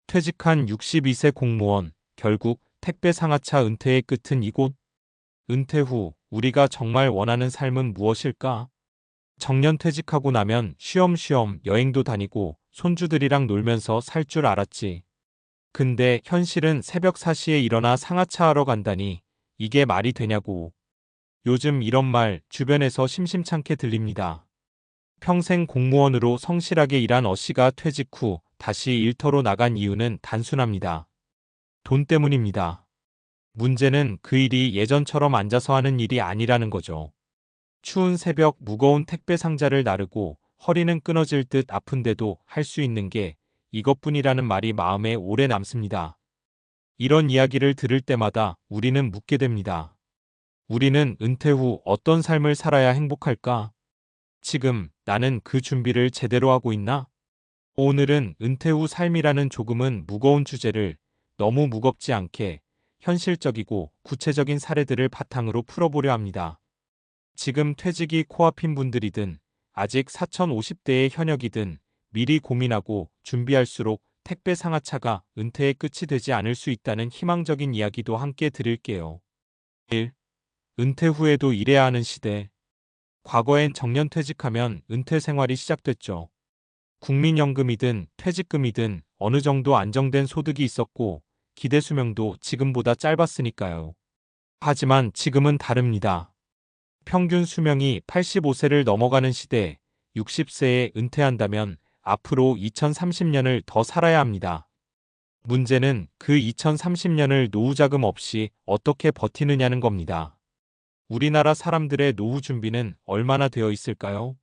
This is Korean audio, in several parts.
퇴직한 62세 공무원, 결국 택배 상하차 은퇴의 끝은 이곳. 은퇴 후 우리가 정말 원하는 삶은 무엇일까? 정년 퇴직하고 나면 쉬엄쉬엄 여행도 다니고 손주들이랑 놀면서 살 줄 알았지. 근데 현실은 새벽 4시에 일어나 상하차 하러 간다니 이게 말이 되냐고. 요즘 이런 말 주변에서 심심찮게 들립니다. 평생 공무원으로 성실하게 일한 어씨가 퇴직 후 다시 일터로 나간 이유는 단순합니다. 돈 때문입니다. 문제는 그 일이 예전처럼 앉아서 하는 일이 아니라는 거죠. 추운 새벽 무거운 택배 상자를 나르고 허리는 끊어질 듯 아픈데도 할 수 있는 게 이것뿐이라는 말이 마음에 오래 남습니다. 이런 이야기를 들을 때마다 우리는 묻게 됩니다. 우리는 은퇴 후 어떤 삶을 살아야 행복할까? 지금 나는 그 준비를 제대로 하고 있나? 오늘은 은퇴 후 삶이라는 조금은 무거운 주제를 너무 무겁지 않게 현실적이고 구체적인 사례들을 바탕으로 풀어보려 합니다. 지금 퇴직이 코앞인 분들이든 아직 4050대의 현역이든 미리 고민하고 준비할수록 택배 상하차가 은퇴의 끝이 되지 않을 수 있다는 희망적인 이야기도 함께 드릴게요. 1. 은퇴 후에도 일해야 하는 시대. 과거엔 정년 퇴직하면 은퇴 생활이 시작됐죠. 국민연금이든 퇴직금이든 어느 정도 안정된 소득이 있었고 기대 수명도 지금보다 짧았으니까요. 하지만 지금은 다릅니다. 평균 수명이 85세를 넘어가는 시대에 60세에 은퇴한다면 앞으로 2030년을 더 살아야 합니다. 문제는 그 2030년을 노후자금 없이 어떻게 버티느냐는 겁니다. 우리나라 사람들의 노후 준비는 얼마나 되어 있을까요?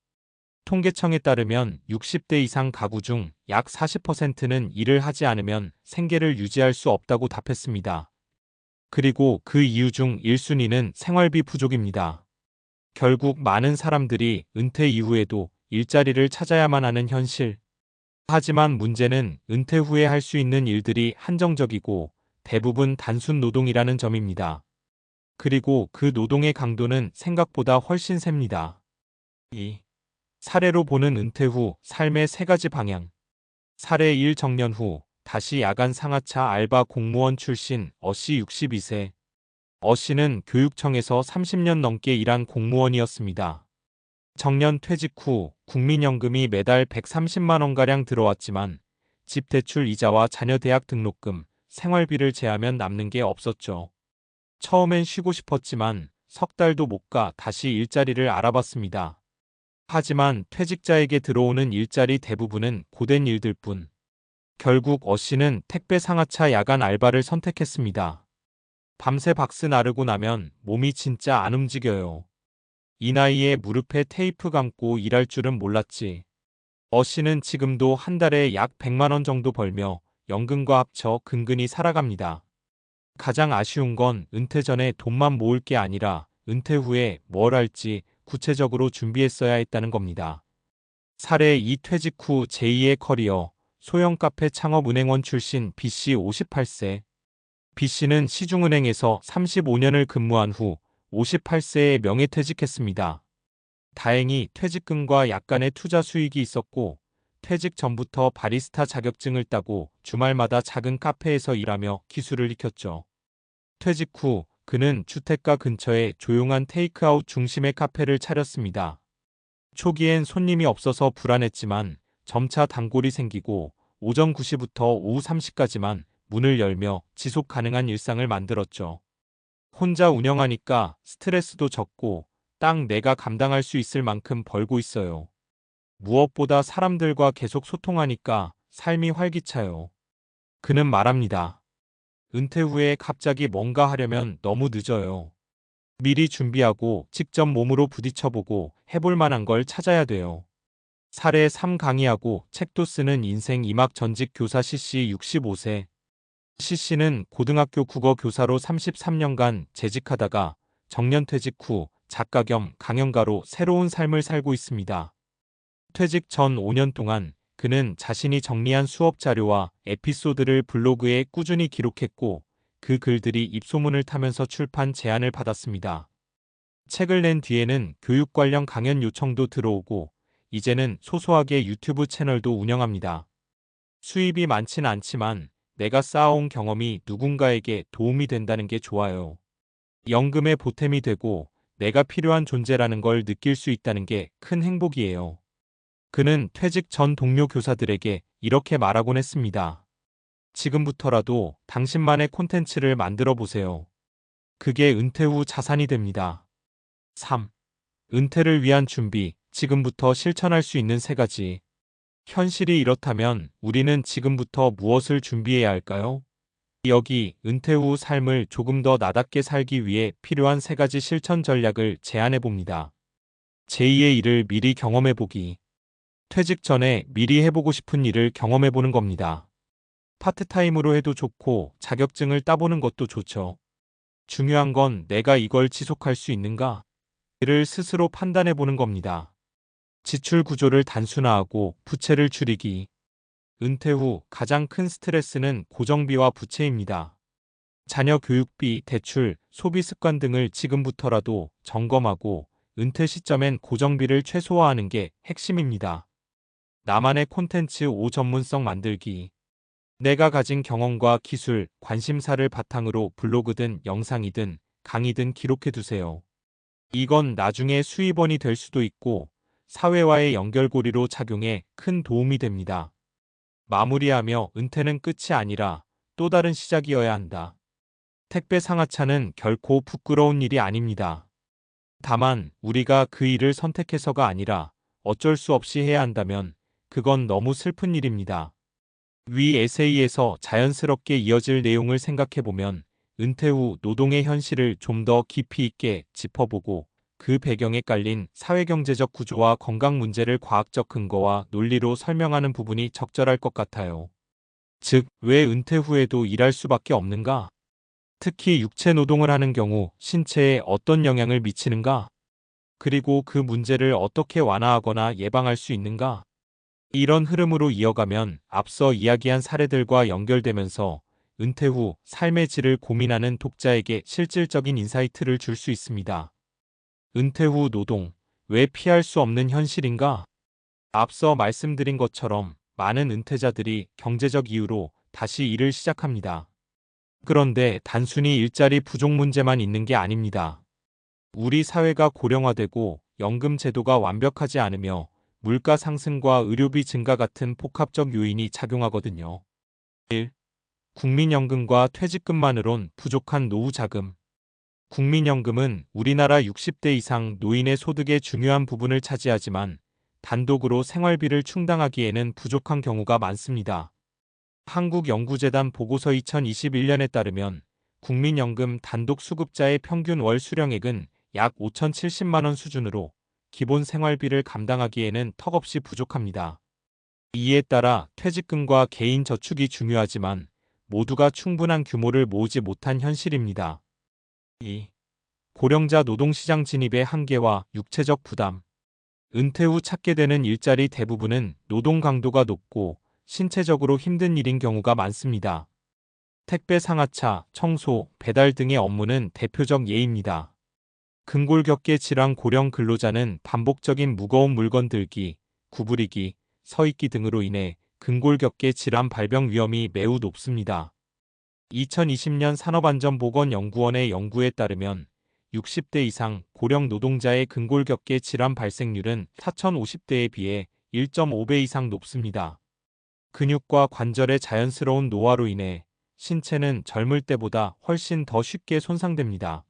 통계청에 따르면 60대 이상 가구 중 약 40%는 일을 하지 않으면 생계를 유지할 수 없다고 답했습니다. 그리고 그 이유 중 1순위는 생활비 부족입니다. 결국 많은 사람들이 은퇴 이후에도 일자리를 찾아야만 하는 현실. 하지만 문제는 은퇴 후에 할 수 있는 일들이 한정적이고 대부분 단순 노동이라는 점입니다. 그리고 그 노동의 강도는 생각보다 훨씬 셉니다. 2. 사례로 보는 은퇴 후 삶의 세 가지 방향. 사례 1. 정년 후 다시 야간 상하차 알바 공무원 출신 어씨 62세. 어씨는 교육청에서 30년 넘게 일한 공무원이었습니다. 정년 퇴직 후 국민연금이 매달 130만 원가량 들어왔지만 집 대출 이자와 자녀 대학 등록금, 생활비를 제하면 남는 게 없었죠. 처음엔 쉬고 싶었지만 석 달도 못 가 다시 일자리를 알아봤습니다. 하지만 퇴직자에게 들어오는 일자리 대부분은 고된 일들 뿐. 결국 어씨는 택배 상하차 야간 알바를 선택했습니다. 밤새 박스 나르고 나면 몸이 진짜 안 움직여요. 이 나이에 무릎에 테이프 감고 일할 줄은 몰랐지. 어씨는 지금도 한 달에 약 100만 원 정도 벌며 연금과 합쳐 근근히 살아갑니다. 가장 아쉬운 건 은퇴 전에 돈만 모을 게 아니라 은퇴 후에 뭘 할지 구체적으로 준비했어야 했다는 겁니다. 사례 2. 퇴직 후 제2의 커리어, 소형 카페 창업 은행원 출신 B씨 58세. B씨는 시중은행에서 35년을 근무한 후 58세에 명예퇴직했습니다. 다행히 퇴직금과 약간의 투자 수익이 있었고 퇴직 전부터 바리스타 자격증을 따고 주말마다 작은 카페에서 일하며 기술을 익혔죠. 퇴직 후 그는 주택가 근처에 조용한 테이크아웃 중심의 카페를 차렸습니다. 초기엔 손님이 없어서 불안했지만 점차 단골이 생기고 오전 9시부터 오후 3시까지만 문을 열며 지속 가능한 일상을 만들었죠. 혼자 운영하니까 스트레스도 적고 딱 내가 감당할 수 있을 만큼 벌고 있어요. 무엇보다 사람들과 계속 소통하니까 삶이 활기차요. 그는 말합니다. 은퇴 후에 갑자기 뭔가 하려면 너무 늦어요. 미리 준비하고 직접 몸으로 부딪혀보고 해볼 만한 걸 찾아야 돼요. 사례 3. 강의하고 책도 쓰는 인생 2막 전직 교사 C씨 65세. C씨는 고등학교 국어 교사로 33년간 재직하다가 정년퇴직 후 작가 겸 강연가로 새로운 삶을 살고 있습니다. 퇴직 전 5년 동안 그는 자신이 정리한 수업 자료와 에피소드를 블로그에 꾸준히 기록했고 그 글들이 입소문을 타면서 출판 제안을 받았습니다. 책을 낸 뒤에는 교육 관련 강연 요청도 들어오고 이제는 소소하게 유튜브 채널도 운영합니다. 수입이 많진 않지만 내가 쌓아온 경험이 누군가에게 도움이 된다는 게 좋아요. 연금의 보탬이 되고 내가 필요한 존재라는 걸 느낄 수 있다는 게 큰 행복이에요. 그는 퇴직 전 동료 교사들에게 이렇게 말하곤 했습니다. 지금부터라도 당신만의 콘텐츠를 만들어 보세요. 그게 은퇴 후 자산이 됩니다. 3. 은퇴를 위한 준비, 지금부터 실천할 수 있는 3가지. 현실이 이렇다면 우리는 지금부터 무엇을 준비해야 할까요? 여기 은퇴 후 삶을 조금 더 나답게 살기 위해 필요한 3가지 실천 전략을 제안해 봅니다. 제2의 일을 미리 경험해 보기. 퇴직 전에 미리 해보고 싶은 일을 경험해 보는 겁니다. 파트타임으로 해도 좋고 자격증을 따보는 것도 좋죠. 중요한 건 내가 이걸 지속할 수 있는가? 를 스스로 판단해 보는 겁니다. 지출 구조를 단순화하고 부채를 줄이기. 은퇴 후 가장 큰 스트레스는 고정비와 부채입니다. 자녀 교육비, 대출, 소비 습관 등을 지금부터라도 점검하고 은퇴 시점엔 고정비를 최소화하는 게 핵심입니다. 나만의 콘텐츠 5 전문성 만들기. 내가 가진 경험과 기술, 관심사를 바탕으로 블로그든 영상이든 강의든 기록해 두세요. 이건 나중에 수입원이 될 수도 있고 사회와의 연결고리로 작용해 큰 도움이 됩니다. 마무리하며 은퇴는 끝이 아니라 또 다른 시작이어야 한다. 택배 상하차는 결코 부끄러운 일이 아닙니다. 다만 우리가 그 일을 선택해서가 아니라 어쩔 수 없이 해야 한다면 그건 너무 슬픈 일입니다. 위 에세이에서 자연스럽게 이어질 내용을 생각해보면 은퇴 후 노동의 현실을 좀 더 깊이 있게 짚어보고 그 배경에 깔린 사회경제적 구조와 건강 문제를 과학적 근거와 논리로 설명하는 부분이 적절할 것 같아요. 즉, 왜 은퇴 후에도 일할 수밖에 없는가? 특히 육체 노동을 하는 경우 신체에 어떤 영향을 미치는가? 그리고 그 문제를 어떻게 완화하거나 예방할 수 있는가? 이런 흐름으로 이어가면 앞서 이야기한 사례들과 연결되면서 은퇴 후 삶의 질을 고민하는 독자에게 실질적인 인사이트를 줄 수 있습니다. 은퇴 후 노동, 왜 피할 수 없는 현실인가? 앞서 말씀드린 것처럼 많은 은퇴자들이 경제적 이유로 다시 일을 시작합니다. 그런데 단순히 일자리 부족 문제만 있는 게 아닙니다. 우리 사회가 고령화되고 연금 제도가 완벽하지 않으며 물가 상승과 의료비 증가 같은 복합적 요인이 작용하거든요. 1. 국민연금과 퇴직금만으론 부족한 노후 자금. 국민연금은 우리나라 60대 이상 노인의 소득의 중요한 부분을 차지하지만 단독으로 생활비를 충당하기에는 부족한 경우가 많습니다. 한국연구재단 보고서 2021년에 따르면 국민연금 단독 수급자의 평균 월 수령액은 약 5,070만 원 수준으로 기본 생활비를 감당하기에는 턱없이 부족합니다. 이에 따라 퇴직금과 개인 저축이 중요하지만 모두가 충분한 규모를 모으지 못한 현실입니다. 2. 고령자 노동시장 진입의 한계와 육체적 부담. 은퇴 후 찾게 되는 일자리 대부분은 노동 강도가 높고 신체적으로 힘든 일인 경우가 많습니다. 택배 상하차, 청소, 배달 등의 업무는 대표적 예입니다. 근골격계 질환 고령 근로자는 반복적인 무거운 물건 들기, 구부리기, 서있기 등으로 인해 근골격계 질환 발병 위험이 매우 높습니다. 2020년 산업안전보건연구원의 연구에 따르면 60대 이상 고령 노동자의 근골격계 질환 발생률은 4,050대에 비해 1.5배 이상 높습니다. 근육과 관절의 자연스러운 노화로 인해 신체는 젊을 때보다 훨씬 더 쉽게 손상됩니다.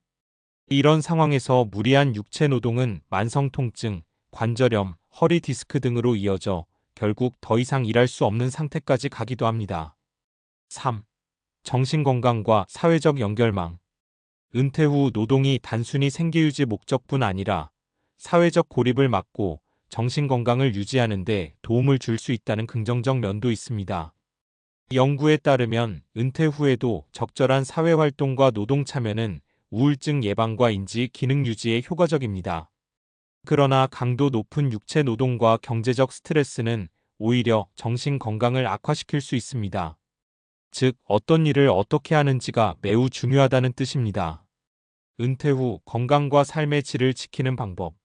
이런 상황에서 무리한 육체 노동은 만성 통증, 관절염, 허리 디스크 등으로 이어져 결국 더 이상 일할 수 없는 상태까지 가기도 합니다. 3. 정신건강과 사회적 연결망. 은퇴 후 노동이 단순히 생계유지 목적뿐 아니라 사회적 고립을 막고 정신건강을 유지하는 데 도움을 줄 수 있다는 긍정적 면도 있습니다. 연구에 따르면 은퇴 후에도 적절한 사회활동과 노동 참여는 우울증 예방과 인지 기능 유지에 효과적입니다. 그러나 강도 높은 육체 노동과 경제적 스트레스는 오히려 정신 건강을 악화시킬 수 있습니다. 즉, 어떤 일을 어떻게 하는지가 매우 중요하다는 뜻입니다. 은퇴 후 건강과 삶의 질을 지키는 방법.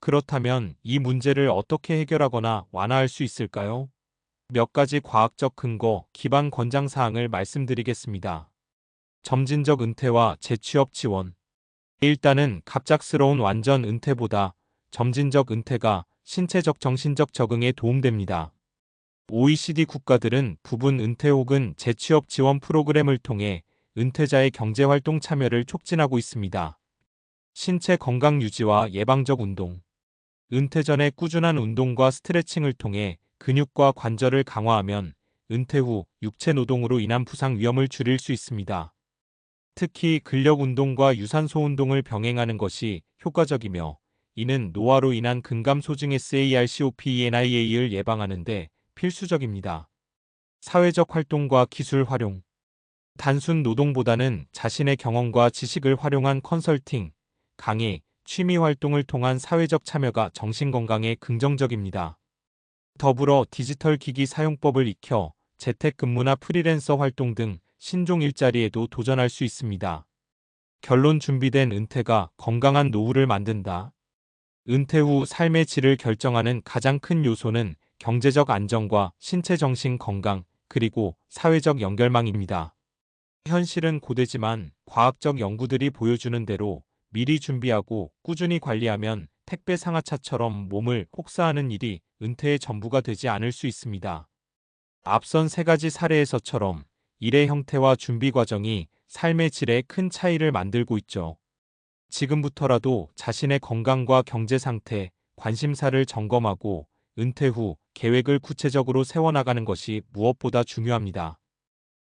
그렇다면 이 문제를 어떻게 해결하거나 완화할 수 있을까요? 몇 가지 과학적 근거, 기반 권장 사항을 말씀드리겠습니다. 점진적 은퇴와 재취업 지원. 일단은 갑작스러운 완전 은퇴보다 점진적 은퇴가 신체적 정신적 적응에 도움됩니다. OECD 국가들은 부분 은퇴 혹은 재취업 지원 프로그램을 통해 은퇴자의 경제활동 참여를 촉진하고 있습니다. 신체 건강 유지와 예방적 운동. 은퇴 전에 꾸준한 운동과 스트레칭을 통해 근육과 관절을 강화하면 은퇴 후 육체 노동으로 인한 부상 위험을 줄일 수 있습니다. 특히 근력 운동과 유산소 운동을 병행하는 것이 효과적이며 이는 노화로 인한 근감소증 SARCOPENIA를 예방하는 데 필수적입니다. 사회적 활동과 기술 활용. 단순 노동보다는 자신의 경험과 지식을 활용한 컨설팅, 강의, 취미 활동을 통한 사회적 참여가 정신건강에 긍정적입니다. 더불어 디지털 기기 사용법을 익혀 재택근무나 프리랜서 활동 등 신종 일자리에도 도전할 수 있습니다. 결론 준비된 은퇴가 건강한 노후를 만든다. 은퇴 후 삶의 질을 결정하는 가장 큰 요소는 경제적 안정과 신체 정신 건강, 그리고 사회적 연결망입니다. 현실은 고되지만 과학적 연구들이 보여주는 대로 미리 준비하고 꾸준히 관리하면 택배 상하차처럼 몸을 혹사하는 일이 은퇴의 전부가 되지 않을 수 있습니다. 앞선 세 가지 사례에서처럼 일의 형태와 준비 과정이 삶의 질에 큰 차이를 만들고 있죠. 지금부터라도 자신의 건강과 경제 상태, 관심사를 점검하고 은퇴 후 계획을 구체적으로 세워나가는 것이 무엇보다 중요합니다.